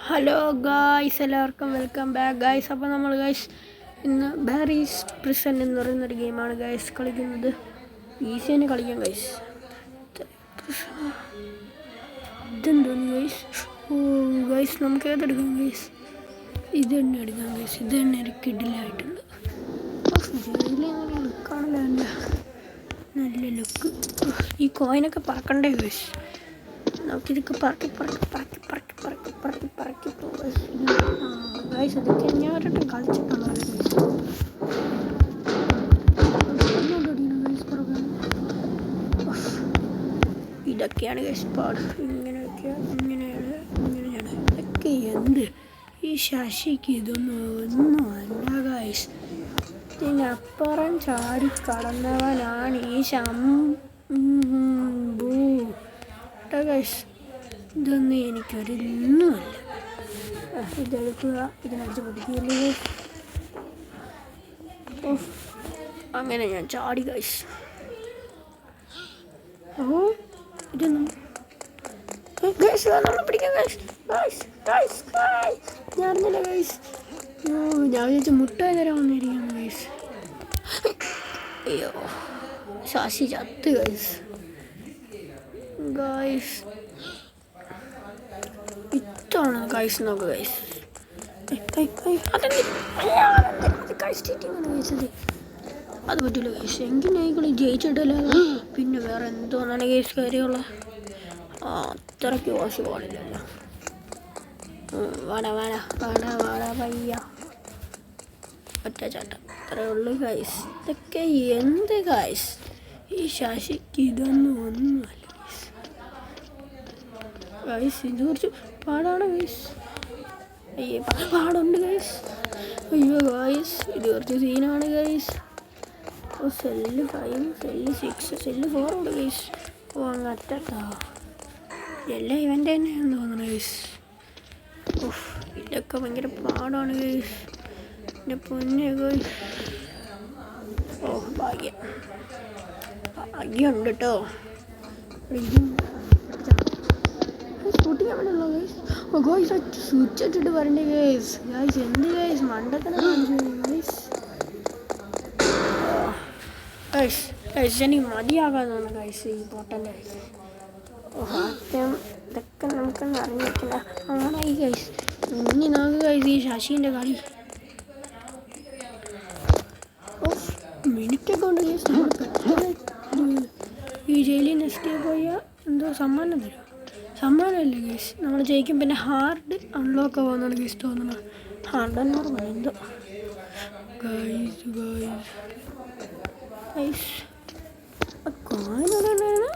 Hello guys, എല്ലാവർക്കും welcome back guys. അപ്പോൾ നമ്മൾ ഗായ്സ് ഇന്ന് ബാരീസ് പ്രിസൺ എന്ന് പറയുന്നൊരു ഗെയിമാണ് ഗായ്സ് കളിക്കുന്നത്. ഈസി തന്നെ കളിക്കാം ഗായ്സ്. ഇതെന്തോന്ന് ഗായ്സ്? ഓ ഗായ്സ്, നമുക്ക് ഏതെടുക്കാം ഗായ്സ്? ഇത് തന്നെ എടുക്കാം ഗായ്സ്. ഇത് തന്നെ ഒരു കിഡിലായിട്ടുണ്ട്. ജയിലിൽ നല്ല ലുക്കാണല്ലോ, നല്ല ലുക്ക്. ഈ കോയിനൊക്കെ പറക്കണ്ടേ ഗായ്സ്? നമുക്കിതൊക്കെ പറക്കി പോകാം ഗായ്സ്. ഇതൊക്കെ ഞാൻ ഒരിടം കളിച്ചിട്ടുള്ളതാണ് ഗായ്സ്. ഇതൊക്കെയാണ് ഗായ്സ് പാട്. ഇങ്ങനെയാണ്. ഇതൊക്കെ എന്ത് ഈ ശശിക്ക് ഒന്നും അല്ല ഗായ്സ്. ഇതിനപ്പുറം ചാടി കടന്നവനാണ് ഈ ശംഭു ഗായ്സ്. ഇതൊന്നും എനിക്കൊരിന്നുമല്ല. ഇതെടുക്കുക, ഇതിനടിച്ച് പൊടിക്കില്ലേ. അങ്ങനെ ഞാൻ ചാടി ഗൈസ്. ഓ ഇതൊന്നും നമ്മളെ പിടിക്കാം ഗൈസ്. ഞാൻ അറിഞ്ഞില്ല ഗൈസ്. ഞാൻ വിചാരിച്ച മുട്ട തരാൻ വന്നിരിക്കുകയാണ് ഗൈസ്. അയ്യോ, ശശി ചത്ത് ഗൈസ്. ഇതാണ് ഗൈസ്. നോക്ക് ഗൈസ്, അത് പറ്റില്ല ഗൈസ്. എങ്കിലും ജയിച്ചിട്ടല്ല, പിന്നെ വേറെ എന്തോന്നാണ് ഗൈസ് കാര്യമുള്ള. അത്രയ്ക്ക് വാശി പാടില്ലല്ലോ. വേണ പയ്യ ഒറ്റച്ചാട്ടം അത്രേ ഉള്ളൂ ഗൈസ്. ഇതൊക്കെ എന്ത് ഗൈസ്? ഈ ശശിക്ക് ഇതൊന്നും ഒന്നുമല്ല ഗൈസ്. ഇത് കുറച്ച് പാടാണ് ഗൈസ്. അയ്യേ, പാടുണ്ട് ഗൈസ്. അയ്യോ ഗൈസ്, ഇത് കുറച്ച് സീനാണ് ഗൈസ്. ഓ സെല്ല് 5, സെല്ല് 6, സെല്ല് 4 ഉണ്ട് ഗൈസ്. ഓ അങ്ങനത്തെ എല്ലാം ഇവൻ്റെ തന്നെയാണെന്ന് തോന്നുന്നു ഗൈസ്. ഓഹ്, ഇതൊക്കെ ഭയങ്കര പാടാണ് ഗൈസ്. എൻ്റെ പൊന്നെ ഗൈസ്. ഓ ഭാഗ്യമുണ്ട് കേട്ടോ. സ്വിച്ച് ഇട്ടിട്ട് വരണ്ടേ ഗൈസ്. എന്ത് ഗൈസ് മണ്ടത്തന്നെ ഗൈസ്. എനിക്ക് മതിയാകാൻ തോന്നുന്നു ഗൈസ് ഈ പൊട്ടൻ്റെ ഗൈസ്. ആദ്യം ഇതൊക്കെ നമുക്കൊന്നും അറിഞ്ഞിട്ടില്ല. ആണായി ഗൈസ്. ഇനി നമുക്ക് ഗൈസ് ഈ ശശീൻ്റെ കളി. മിനിറ്റൊക്കെ ഉണ്ട് ഗൈസ്. ഈ ജയിലിൽ നെക്സ്റ്റ് പോയാൽ എന്തോ സമ്മാനം തരും. സമ്മാനമല്ലേ ഗൈസ്, നമ്മൾ ജയിക്കും. പിന്നെ ഹാർഡ് അൺലോക്ക് ആവാന്നാണ് ഗൈസ് തോന്നുന്നത്. ഹാർഡ് എന്നാണ് പറയുന്നത് ഗൈസ്. കോയിനുണ്ടായിരുന്നു.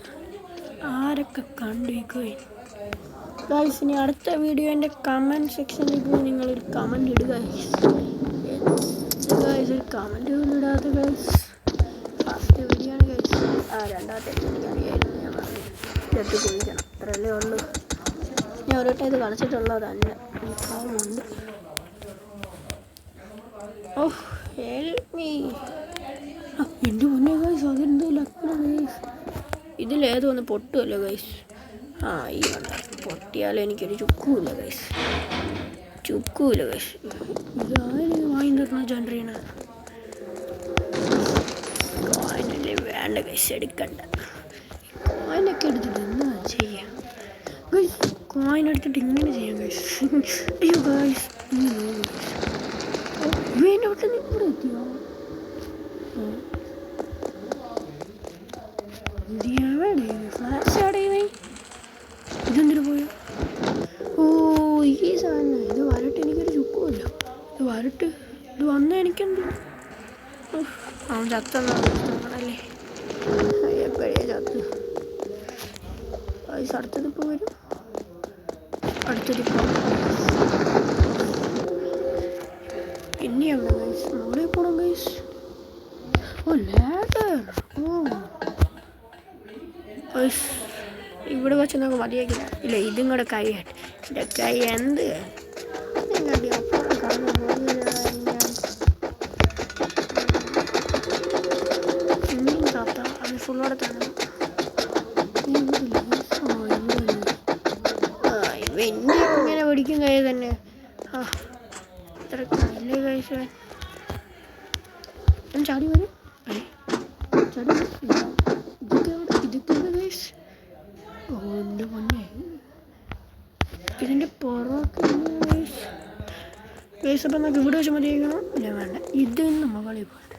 ആരൊക്കെ കണ്ടു ഈ കോയിൻ ഗൈസ്? ഇനി അടുത്ത വീഡിയോ എൻ്റെ കമൻറ്റ് സെക്ഷനിൽ പോയി നിങ്ങളൊരു കമൻറ്റ് ഇടുക ഗൈസ്. ഒരു കമൻറ്റ് പോലും ഇടാത്ത ഗൈസ്. ഫസ്റ്റ് വീഡിയോ ആണ് ഗൈസ്. രണ്ടാമത്തെ എനിക്കറിയായിരുന്നു. ഞാൻ പറഞ്ഞു ഇട്ട് കുഴിക്കണം, അത്രയല്ലേ ഉള്ളൂ. ഞാൻ ഒരു വട്ടം ഇത് കളിച്ചിട്ടുള്ളത് തന്നെ. ഉണ്ട്. ഓഹ് ഹെൽപ്പ് മീ. എൻ്റെ മുന്നേ ഗൈസ്, അതെന്തോ ലക്കാണ് ഗൈസ്. ഇതിലേതോ ഒന്ന് പൊട്ടുമല്ലോ ഗൈസ്. ഈ വണ്ട പൊട്ടിയാലും എനിക്കൊരു ചുക്കുമില്ല ഗൈസ്. ഇതാരും വാങ്ങി തരുന്ന ജനറീന കോയിനല്ലേ വേണ്ട ഗൈസ്, എടുക്കണ്ട. കോയിനൊക്കെ എടുത്തിട്ട് എന്താ ചെയ്യാം ഗൈസ്? കോയിൻ എടുത്തിട്ട് ഇങ്ങനെ ചെയ്യാം ഗൈസ്. അയ്യോ ഗൈസ്, എൻ്റെ വീട്ടിൽ നിന്ന് ഇവിടെ എത്തിയോ? ഫ്ലാഷ് ആടേ ഇതെന്തിനു പോയോ? ഓ ഈ സാധനം ഇത് വരട്ടെ. എനിക്കൊരു ചുക്കുമില്ല. ഇത് വരട്ട്. ഇത് വന്ന എനിക്കെന്ത്? അവൻ ചത്തല്ലേ? എപ്പോഴേ ചത്ത് ഗൈസ്. അടുത്തതിപ്പോൾ വരും. അടുത്തതിപ്പോൾ ഇനിയാണ് ഗൈസ്. അവിടെ പോകണം ഗൈസ്. ഓ ലാഡർ. ഓ ഗൈസ്, ഇവിടെ വെച്ച് നമുക്ക് മതിയാക്കില്ല. ഇല്ല, ഇതും കൂടെ കൈയാണ്. എൻ്റെ കൈ എന്ത് അപ്പുറം കടന്നു ഇനിയും താത്ത അത് ഫുള്ളോടെ തന്നെ. ഇവ ഇങ്ങനെ പിടിക്കും കൈ തന്നെ. ആ ഇത്ര ഇല്ലേ കൈസ്. ഞാൻ ചാടി വരും. ചാടി ഇതൊക്കെ കൈസ്. ഓ എൻ്റെ പൊന്നെ, ഇതിൻ്റെ പുറമൊക്കെ ഗൈസ്. അപ്പം നമുക്ക് ഇവിടെ വെച്ച് മതിയാക്കണം. ഇല്ല വേണ്ട, ഇത് മുകളിൽ പോയിട്ട്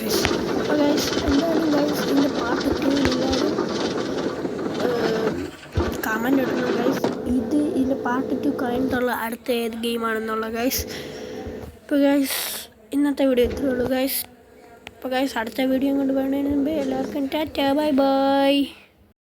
ഗൈസ്. അപ്പോൾ ഗൈസ് എന്തായാലും ഗൈസ് ഇതിൻ്റെ പാർട്ട് 2 എല്ലാവരും കമൻ്റ് ഇടണം ഗൈസ്. ഇതിൻ്റെ പാർട്ട് 2 കഴിഞ്ഞിട്ടുള്ള അടുത്ത ഏത് ഗെയിമാണെന്നുള്ള ഗൈസ്. ഇപ്പോൾ ഗൈസ് ഇന്നത്തെ വീഡിയോ ഇത്രയേ ഉള്ളൂ ഗൈസ്. അപ്പോൾ ഗൈസ് അടുത്ത വീഡിയോ കൊണ്ട് വേണതിന് മുമ്പ് എല്ലാവർക്കും ടാറ്റാ ബൈ ബൈ.